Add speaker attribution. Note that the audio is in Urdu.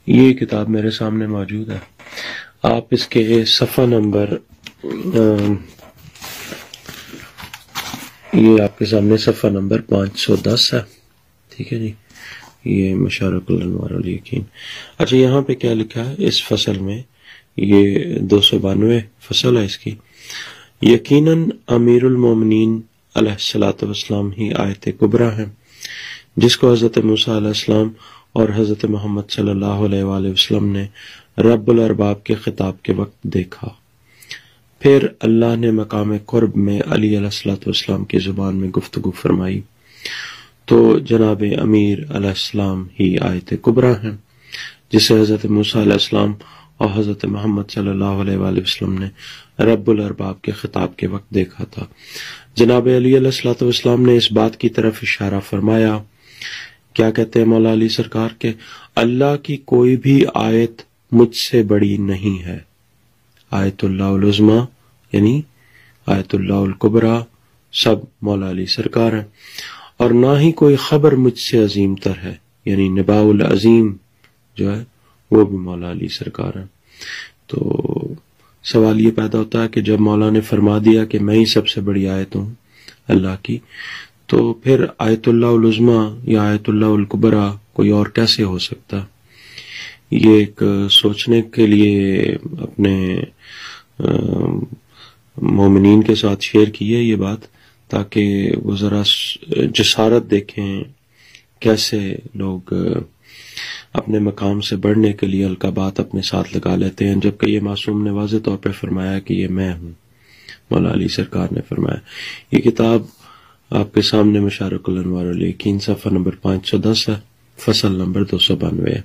Speaker 1: یہ کتاب میرے سامنے موجود ہے. آپ اس کے صفحہ نمبر یہ آپ کے سامنے صفحہ نمبر 510 ہے. ٹھیک ہے جی، یہ مشارق الانوار والیقین. اچھا، یہاں پہ کیا لکھا ہے اس فصل میں؟ یہ 292 فصل ہے اس کی. یقیناً امیر المومنین علیہ الصلوۃ والسلام ہی آیت کبریٰ ہے جس کو حضرت موسیٰ علیہ السلام اور حضرت محمد صلی اللہ علیہ وآلہ وسلم نے رب الارباب کے خطاب کے وقت دیکھا. پھر اللہ نے مقام قرب میں علی علیہ الصلوۃ والسلام کی زبان میں گفتگو فرمائی تو جناب امیر علیہ السلام ہی آیت کبریٰ ہیں جسے حضرت موسیٰ علیہ السلام اور حضرت محمد صلی اللہ علیہ وآلہ وسلم نے رب الارباب کے خطاب کے وقت دیکھا تھا. جناب علی علیہ الصلوۃ والسلام نے اس بات کی طرف اشارہ فرمایا. کیا کہتے ہیں مولا علی سرکار کے اللہ کی کوئی بھی آیت مجھ سے بڑی نہیں ہے. آیت اللہ العظمیٰ یعنی آیت اللہ الکبریٰ سب مولا علی سرکار ہیں، اور نہ ہی کوئی خبر مجھ سے عظیم تر ہے، یعنی نباء العظیم جو ہے وہ بھی مولا علی سرکار ہیں. تو سوال یہ پیدا ہوتا ہے کہ جب مولا نے فرما دیا کہ میں ہی سب سے بڑی آیت ہوں اللہ کی، تو پھر آیت اللہ العظمیٰ یا آیت اللہ الکبریٰ کوئی اور کیسے ہو سکتا؟ یہ ایک سوچنے کے لیے اپنے مومنین کے ساتھ شیئر کی ہے یہ بات، تاکہ وہ ذرا جسارت دیکھیں کیسے لوگ اپنے مقام سے بڑھنے کے لیے القابات اپنے ساتھ لگا لیتے ہیں، جبکہ یہ معصوم نے واضح طور پہ فرمایا کہ یہ میں ہوں. مولا علی سرکار نے فرمایا. یہ کتاب آپ کے سامنے مشارق الانوار والیقین صفحہ نمبر 510 ہے، فصل نمبر 292 ہے.